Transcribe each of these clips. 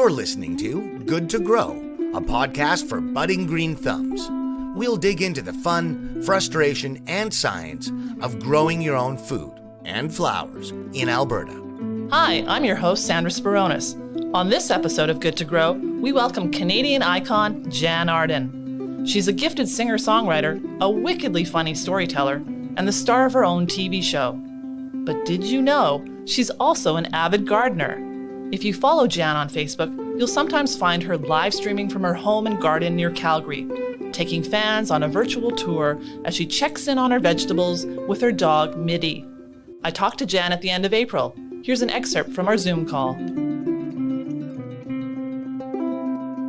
You're listening to Good to Grow, a podcast for budding green thumbs. We'll dig into the fun, frustration, and science of growing your own food and flowers in Alberta. Hi, I'm your host, Sandra Spironis. On this episode of Good to Grow, we welcome Canadian icon Jann Arden. She's a gifted singer-songwriter, a wickedly funny storyteller, and the star of her own TV show. But did you know she's also an avid gardener? If you follow Jann on Facebook, you'll sometimes find her live streaming from her home and garden near Calgary, taking fans on a virtual tour as she checks in on her vegetables with her dog, Middy. I talked to Jann at the end of April. Here's an excerpt from our Zoom call.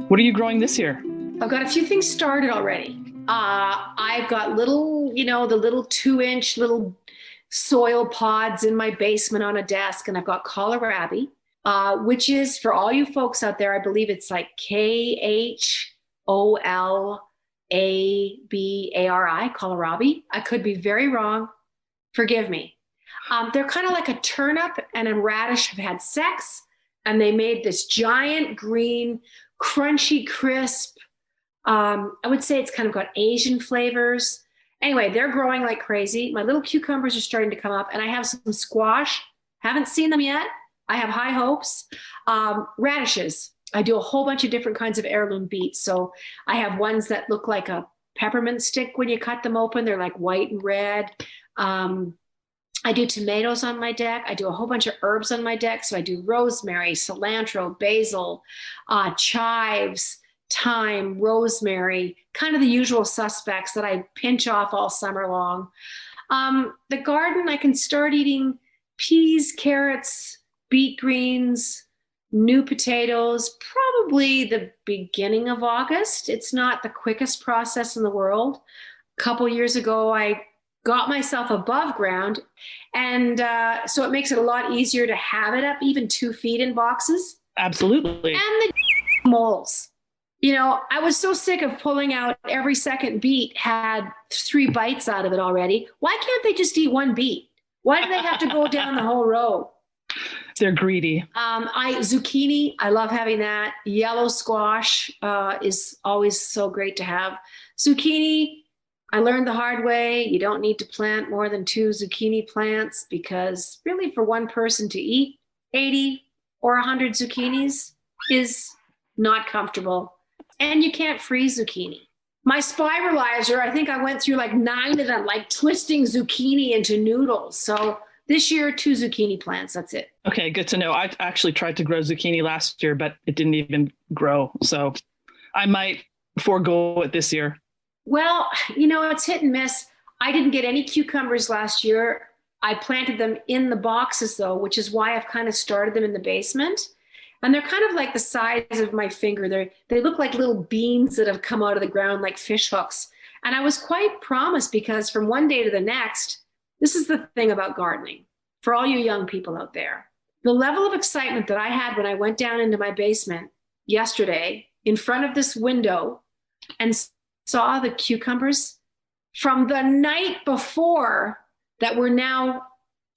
What are you growing this year? I've got a few things started already. I've got little, the little 2-inch little soil pods in my basement on a desk, and I've got kohlrabi, which is, for all you folks out there, I believe it's like K-H-O-L-A-B-A-R-I, kohlrabi. I could be very wrong. Forgive me. They're kind of like a turnip and a radish have had sex, and they made this giant green, crunchy, crisp. I would say it's kind of got Asian flavors. Anyway, they're growing like crazy. My little cucumbers are starting to come up, and I have some squash. Haven't seen them yet. I have high hopes. Radishes. I do a whole bunch of different kinds of heirloom beets. So I have ones that look like a peppermint stick when you cut them open. They're like white and red. I do tomatoes on my deck. I do a whole bunch of herbs on my deck. So I do rosemary, cilantro, basil, chives, thyme, rosemary, kind of the usual suspects that I pinch off all summer long. The garden, I can start eating peas, carrots, beet greens, new potatoes, probably the beginning of August. It's not the quickest process in the world. A couple years ago, I got myself above ground, and so it makes it a lot easier to have it up even 2 feet in boxes. Absolutely. And the moles. I was so sick of pulling out every second beet had 3 bites out of it already. Why can't they just eat 1 beet? Why do they have to go down the whole row? They're greedy. Zucchini, I love having that. Yellow squash is always so great to have. Zucchini, I learned the hard way. You don't need to plant more than 2 zucchini plants, because really for one person to eat 80 or 100 zucchinis is not comfortable. And you can't freeze zucchini. My spiralizer, I think I went through like 9 of them, like twisting zucchini into noodles. So this year, 2 zucchini plants, that's it. Okay, good to know. I actually tried to grow zucchini last year, but it didn't even grow. So I might forego it this year. Well, it's hit and miss. I didn't get any cucumbers last year. I planted them in the boxes though, which is why I've kind of started them in the basement. And they're kind of like the size of my finger. They look like little beans that have come out of the ground like fish hooks. And I was quite promised, because from one day to the next, this is the thing about gardening for all you young people out there. The level of excitement that I had when I went down into my basement yesterday in front of this window and saw the cucumbers from the night before that were now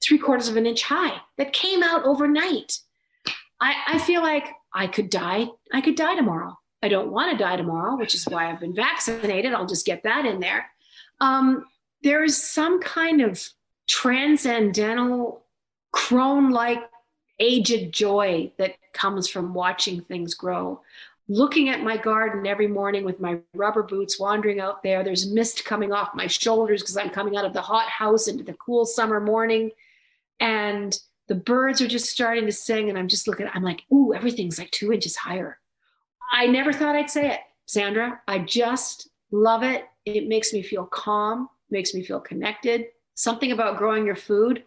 3/4 of an inch high, that came out overnight. I feel like I could die. I could die tomorrow. I don't want to die tomorrow, which is why I've been vaccinated. I'll just get that in there. There is some kind of transcendental, crone-like, aged joy that comes from watching things grow. Looking at my garden every morning with my rubber boots, wandering out there, there's mist coming off my shoulders because I'm coming out of the hot house into the cool summer morning. And the birds are just starting to sing, and I'm just looking, I'm like, ooh, everything's like 2 inches higher. I never thought I'd say it, Sandra. I just love it. It makes me feel calm, makes me feel connected. Something about growing your food,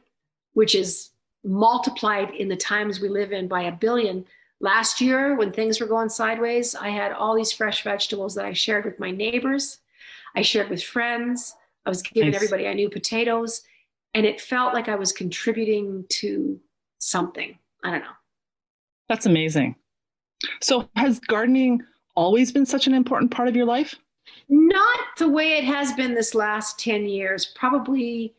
which is multiplied in the times we live in by 1 billion. Last year, when things were going sideways, I had all these fresh vegetables that I shared with my neighbors. I shared with friends. I was giving everybody I knew potatoes. And it felt like I was contributing to something. I don't know. That's amazing. So has gardening always been such an important part of your life? Not the way it has been this last 10 years. Probably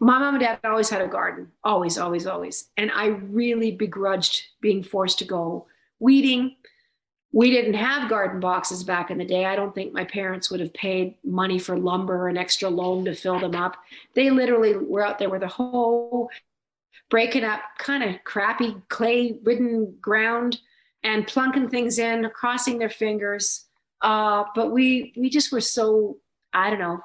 My mom and dad always had a garden, always, always, always. And I really begrudged being forced to go weeding. We didn't have garden boxes back in the day. I don't think my parents would have paid money for lumber and extra loan to fill them up. They literally were out there with a hoe, breaking up kind of crappy clay-ridden ground and plunking things in, crossing their fingers. But we just were so, I don't know,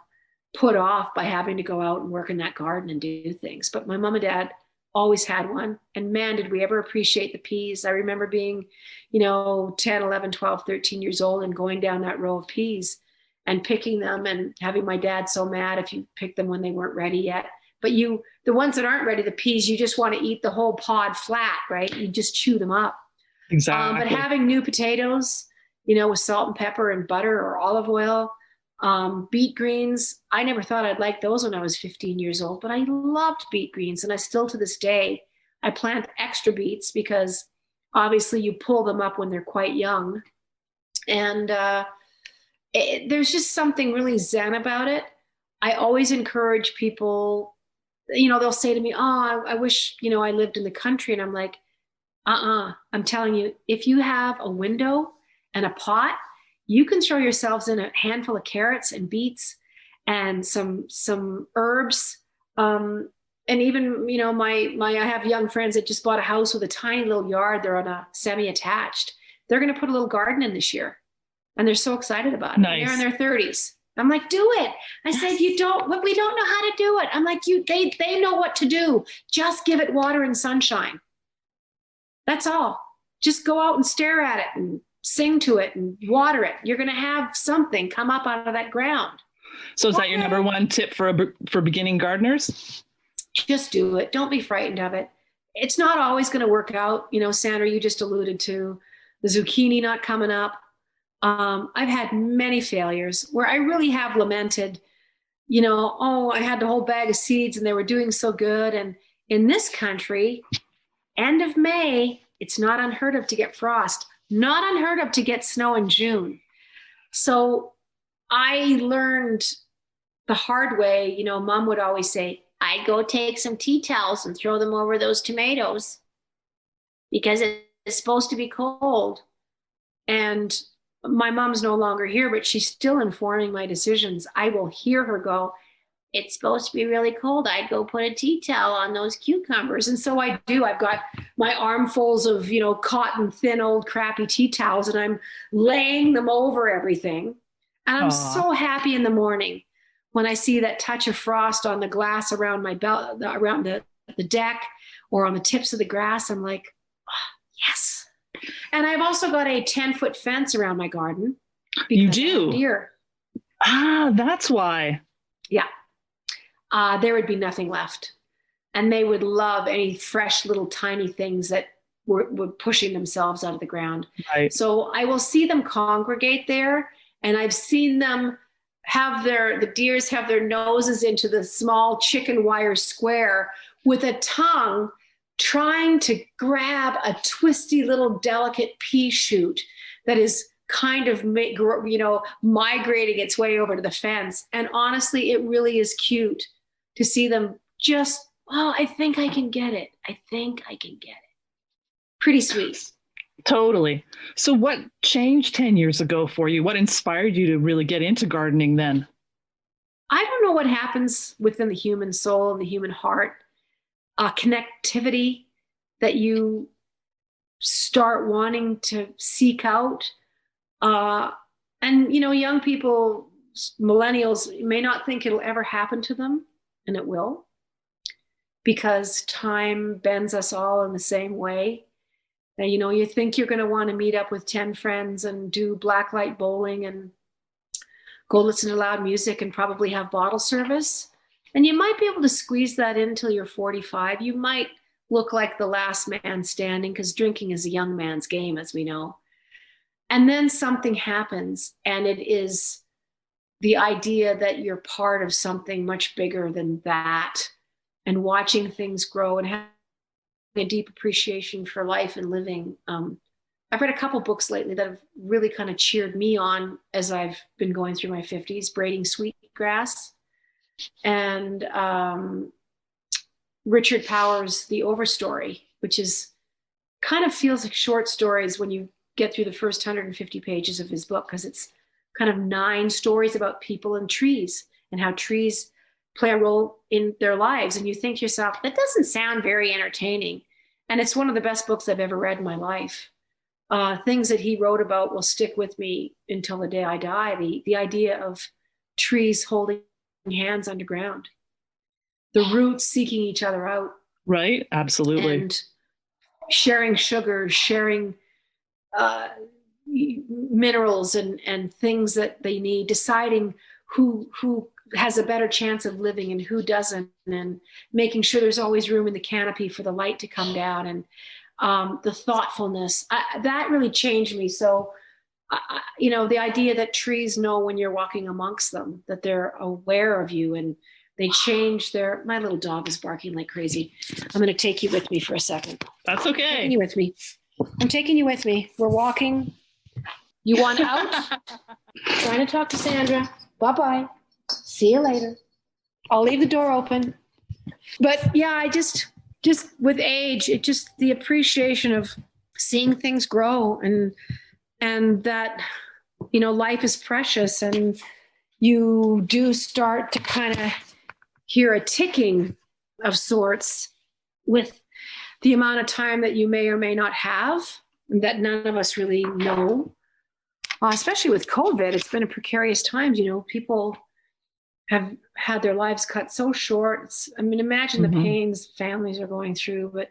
put off by having to go out and work in that garden and do things. But my mom and dad always had one. And man, did we ever appreciate the peas. I remember being, 10, 11, 12, 13 years old and going down that row of peas and picking them and having my dad so mad if you picked them when they weren't ready yet. But the ones that aren't ready, the peas, you just want to eat the whole pod flat, right? You just chew them up. Exactly. But having new potatoes, with salt and pepper and butter or olive oil, beet greens, I never thought I'd like those when I was 15 years old, but I loved beet greens. And I still to this day, I plant extra beets because obviously you pull them up when they're quite young. And there's just something really zen about it. I always encourage people, they'll say to me, oh, I wish, I lived in the country. And I'm like, I'm telling you, if you have a window and a pot, you can throw yourselves in a handful of carrots and beets and some herbs. And even, I have young friends that just bought a house with a tiny little yard. They're on a semi-attached. They're going to put a little garden in this year. And they're so excited about it. Nice. They're in their 30s. I'm like, do it. I said, we don't know how to do it. I'm like, they know what to do. Just give it water and sunshine. That's all. Just go out and stare at it and sing to it and water it. You're going to have something come up out of that ground. So is that your number one tip for beginning gardeners? Just do it. Don't be frightened of it. It's not always going to work out. Sandra, you just alluded to the zucchini not coming up. I've had many failures where I really have lamented, I had the whole bag of seeds and they were doing so good. And in this country, end of May, it's not unheard of to get frost, not unheard of to get snow in June. So I learned the hard way. Mom would always say, I'd go take some tea towels and throw them over those tomatoes because it's supposed to be cold. And my mom's no longer here, but she's still informing my decisions. I will hear her go, it's supposed to be really cold. I'd go put a tea towel on those cucumbers. And so I do. I've got my armfuls of, cotton, thin, old, crappy tea towels, and I'm laying them over everything. And I'm so happy in the morning when I see that touch of frost on the glass around my belt, around the deck or on the tips of the grass. I'm like, yes. And I've also got a 10-foot fence around my garden. You do? Deer. That's why. Yeah. There would be nothing left. And they would love any fresh little tiny things that were pushing themselves out of the ground. Right. So I will see them congregate there. And I've seen them the deers have their noses into the small chicken wire square with a tongue trying to grab a twisty little delicate pea shoot that is kind of, migrating its way over to the fence. And honestly, it really is cute to see them just, I think I can get it. I think I can get it. Pretty sweet. Totally. So what changed 10 years ago for you? What inspired you to really get into gardening then? I don't know what happens within the human soul and the human heart. Connectivity that you start wanting to seek out. And, young people, millennials may not think it'll ever happen to them, and it will, because time bends us all in the same way. And, you think you're going to want to meet up with 10 friends and do blacklight bowling and go listen to loud music and probably have bottle service. And you might be able to squeeze that in until you're 45. You might look like the last man standing because drinking is a young man's game, as we know. And then something happens, and it is the idea that you're part of something much bigger than that, and watching things grow and having a deep appreciation for life and living. I've read a couple books lately that have really kind of cheered me on as I've been going through my 50s, Braiding Sweetgrass. And Richard Powers' The Overstory, which is kind of feels like short stories when you get through the first 150 pages of his book, because it's kind of 9 stories about people and trees and how trees play a role in their lives. And you think to yourself, that doesn't sound very entertaining. And it's one of the best books I've ever read in my life. Things that he wrote about will stick with me until the day I die. The idea of trees holding hands underground, the roots seeking each other out. Right. Absolutely. And sharing sugar, sharing minerals and things that they need, deciding who has a better chance of living and who doesn't, and making sure there's always room in the canopy for the light to come down, and the thoughtfulness that really changed me. So, the idea that trees know when you're walking amongst them, that they're aware of you, and they change my little dog is barking like crazy. I'm going to take you with me for a second. That's okay. I'm taking you with me. We're walking. You want out? Trying to talk to Sandra. Bye-bye. See you later. I'll leave the door open. But yeah, I just with age, it just the appreciation of seeing things grow and that, life is precious, and you do start to kind of hear a ticking of sorts with the amount of time that you may or may not have, that none of us really know. Especially with COVID, it's been a precarious time. People have had their lives cut so short. Imagine the pains families are going through, but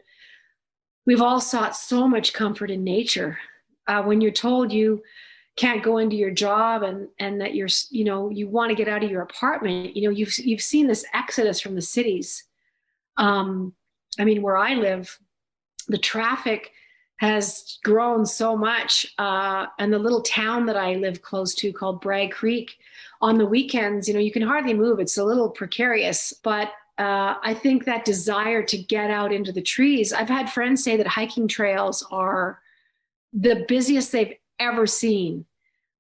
we've all sought so much comfort in nature. When you're told you can't go into your job and that you want to get out of your apartment, you've seen this exodus from the cities. Where I live, the traffic has grown so much. And the little town that I live close to called Bragg Creek, on the weekends, you can hardly move. It's a little precarious, but I think that desire to get out into the trees, I've had friends say that hiking trails are the busiest they've ever seen.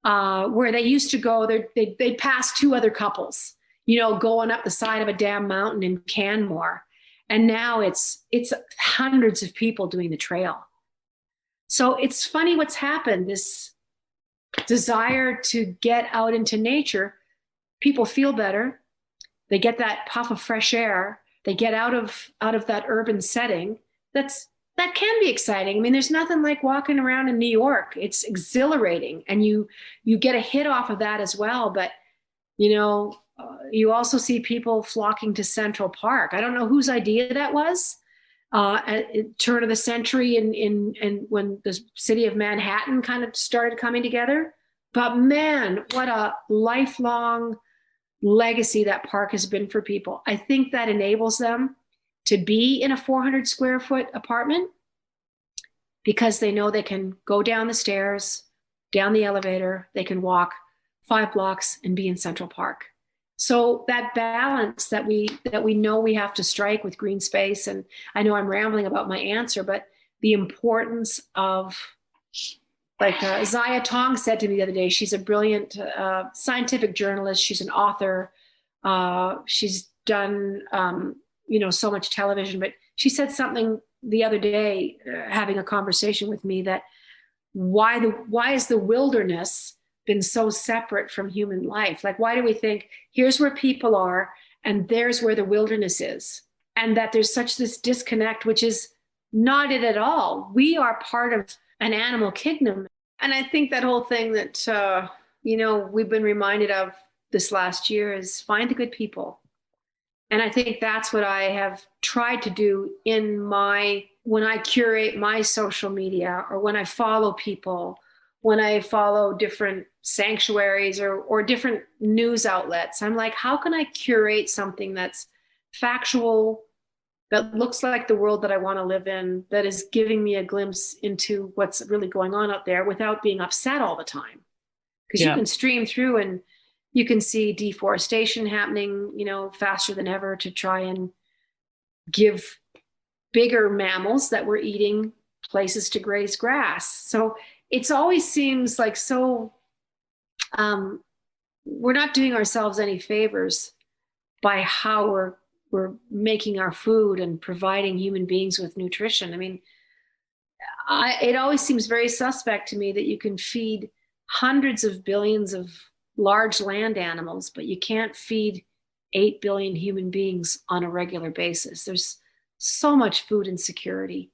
Where they used to go, they'd pass 2 other couples, going up the side of a damn mountain in Canmore. And now it's hundreds of people doing the trail. So it's funny what's happened, this desire to get out into nature. People feel better. They get that puff of fresh air. They get out of that urban setting. That can be exciting. There's nothing like walking around in New York. It's exhilarating, and you get a hit off of that as well. But, you also see people flocking to Central Park. I don't know whose idea that was at turn of the century and when the city of Manhattan kind of started coming together. But man, what a lifelong legacy that park has been for people. I think that enables them to be in a 400 square foot apartment because they know they can go down the stairs, down the elevator, they can walk 5 blocks and be in Central Park. So that balance that we know we have to strike with green space, and I know I'm rambling about my answer, but the importance of, like Zaya Tong said to me the other day, she's a brilliant scientific journalist. She's an author. She's done, so much television, but she said something the other day, having a conversation with me, that why is the wilderness been so separate from human life? Like, why do we think here's where people are and there's where the wilderness is? And that there's such this disconnect, which is not it at all. We are part of an animal kingdom. And I think that whole thing that, we've been reminded of this last year is find the good people. And I think that's what I have tried to do when I curate my social media, or when I follow people, when I follow different sanctuaries or different news outlets. I'm like, how can I curate something that's factual, that looks like the world that I want to live in, that is giving me a glimpse into what's really going on out there without being upset all the time? Because you can stream through and you can see deforestation happening, faster than ever to try and give bigger mammals that we're eating places to graze grass. So it's always seems like we're not doing ourselves any favors by how we're we're making our food and providing human beings with nutrition. I mean, it always seems very suspect to me that you can feed hundreds of billions of large land animals, but you can't feed 8 billion human beings on a regular basis. There's so much food insecurity.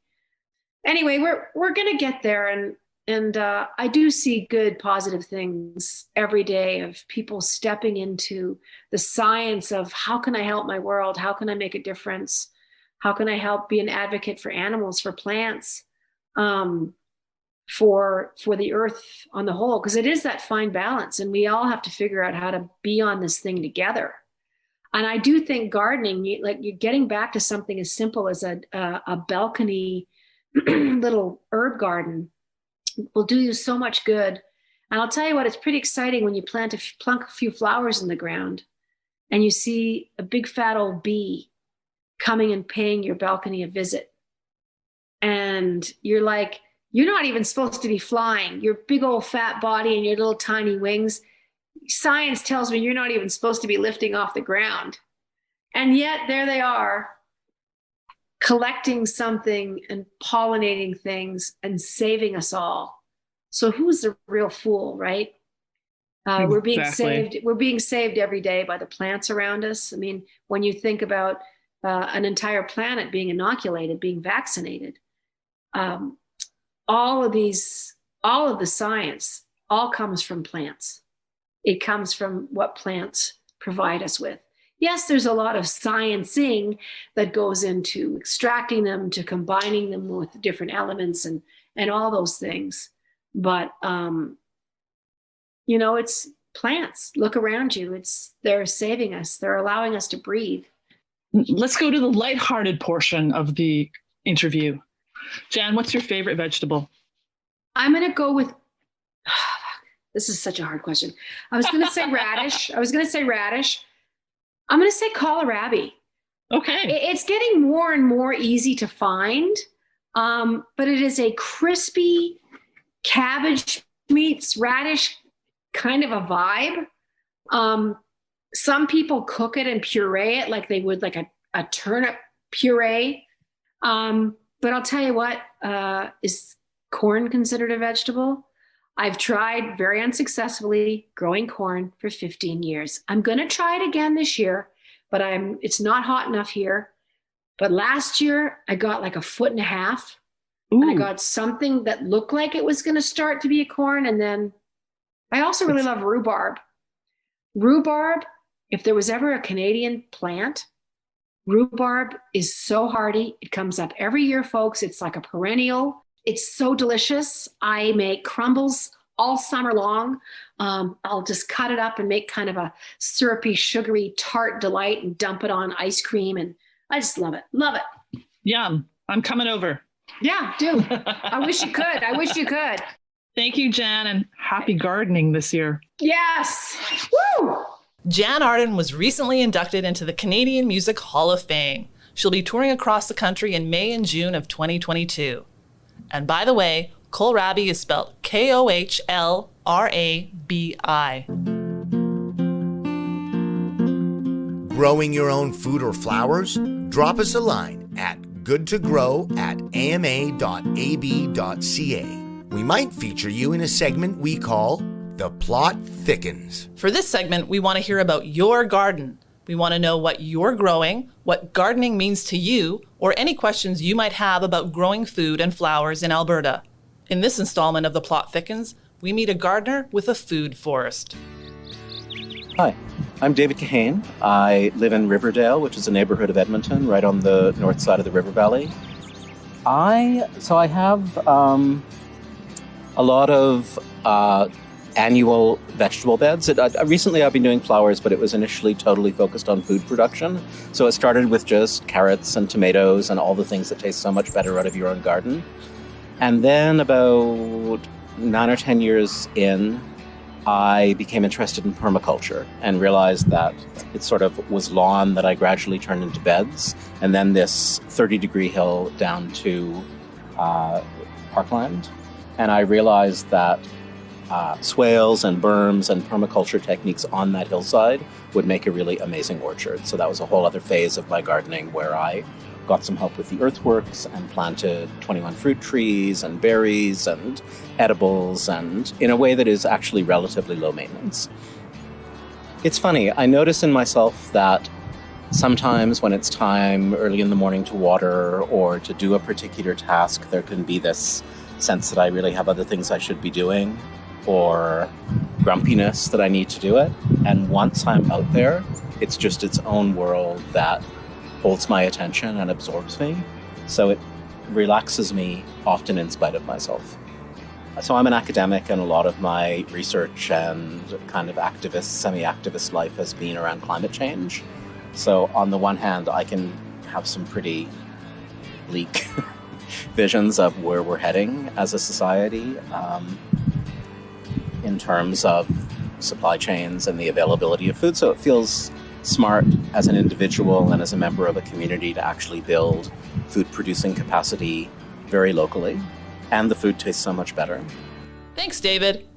Anyway, we're going to get there. And I do see good, positive things every day of people stepping into the science of how can I help my world? How can I make a difference? How can I help be an advocate for animals, for plants, for the earth on the whole? Because it is that fine balance, and we all have to figure out how to be on this thing together. And I do think gardening, you're getting back to something as simple as a balcony little herb garden will do you so much good. And I'll tell you what, it's pretty exciting when you plunk a few flowers in the ground and you see a big fat old bee coming and paying your balcony a visit. And you're like, you're not even supposed to be flying. Your big old fat body and your little tiny wings. Science tells me you're not even supposed to be lifting off the ground. And yet there they are, collecting something and pollinating things and saving us all. So who's the real fool, right? We're being saved every day by the plants around us. I mean, when you think about an entire planet being inoculated, being vaccinated, all of the science all comes from plants. It comes from what plants provide us with. Yes, there's a lot of sciencing that goes into extracting them, to combining them with different elements and all those things. But, it's plants. Look around you. They're saving us. They're allowing us to breathe. Let's go to the lighthearted portion of the interview. Jann, what's your favorite vegetable? I'm going to go with, this is such a hard question. I was going to say radish. I'm going to say kohlrabi. Okay. It's getting more and more easy to find, but it is a crispy cabbage meets radish kind of a vibe. Some people cook it and puree it like they would like a turnip puree. But I'll tell you what, is corn considered a vegetable? I've tried very unsuccessfully growing corn for 15 years. I'm going to try it again this year, but it's not hot enough here. But last year I got like 1.5 foot. And I got something that looked like it was going to start to be a corn. And then I also really love rhubarb. Rhubarb, if there was ever a Canadian plant, rhubarb is so hardy. It comes up every year, folks. It's like a perennial. It's so delicious. I make crumbles all summer long. I'll just cut it up and make kind of a syrupy, sugary, tart delight and dump it on ice cream. And I just love it. Love it. Yum. I'm coming over. Yeah, do. I wish you could. Thank you, Jann, and happy gardening this year. Yes. Woo! Jann Arden was recently inducted into the Canadian Music Hall of Fame. She'll be touring across the country in May and June of 2022. And by the way, kohlrabi is spelled Kohlrabi. Growing your own food or flowers? Drop us a line at goodtogrow@ama.ab.ca. We might feature you in a segment we call The Plot Thickens. For this segment, we want to hear about your garden. We want to know what you're growing, what gardening means to you, or any questions you might have about growing food and flowers in Alberta. In this installment of The Plot Thickens, we meet a gardener with a food forest. Hi, I'm David Kahane. I live in Riverdale, which is a neighborhood of Edmonton, right on the north side of the river valley. I have a lot of annual vegetable beds. Recently I've been doing flowers, but it was initially totally focused on food production. So it started with just carrots and tomatoes and all the things that taste so much better out of your own garden. And then about 9 or 10 years in, I became interested in permaculture and realized that it sort of was lawn that I gradually turned into beds, and then this 30-degree hill down to parkland. And I realized that swales and berms and permaculture techniques on that hillside would make a really amazing orchard. So that was a whole other phase of my gardening where I got some help with the earthworks and planted 21 fruit trees and berries and edibles, and in a way that is actually relatively low maintenance. It's funny, I notice in myself that sometimes when it's time early in the morning to water or to do a particular task, there can be this sense that I really have other things I should be doing, or grumpiness that I need to do it. And once I'm out there, it's just its own world that holds my attention and absorbs me. So it relaxes me, often in spite of myself. So I'm an academic, and a lot of my research and kind of activist, semi-activist life has been around climate change. So on the one hand, I can have some pretty bleak visions of where we're heading as a society in terms of supply chains and the availability of food. So it feels smart as an individual and as a member of a community to actually build food producing capacity very locally. And the food tastes so much better. Thanks, David.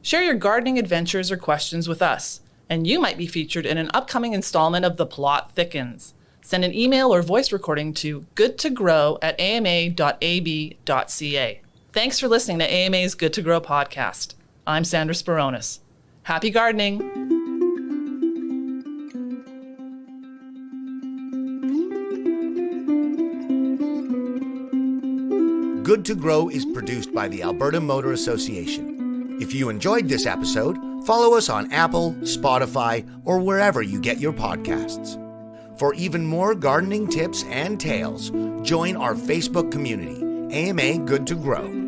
Share your gardening adventures or questions with us, and you might be featured in an upcoming installment of The Plot Thickens. Send an email or voice recording to goodtogrow@ama.ab.ca. Thanks for listening to AMA's Good to Grow podcast. I'm Sandra Spironis. Happy gardening! Good to Grow is produced by the Alberta Motor Association. If you enjoyed this episode, follow us on Apple, Spotify, or wherever you get your podcasts. For even more gardening tips and tales, join our Facebook community, AMA Good to Grow.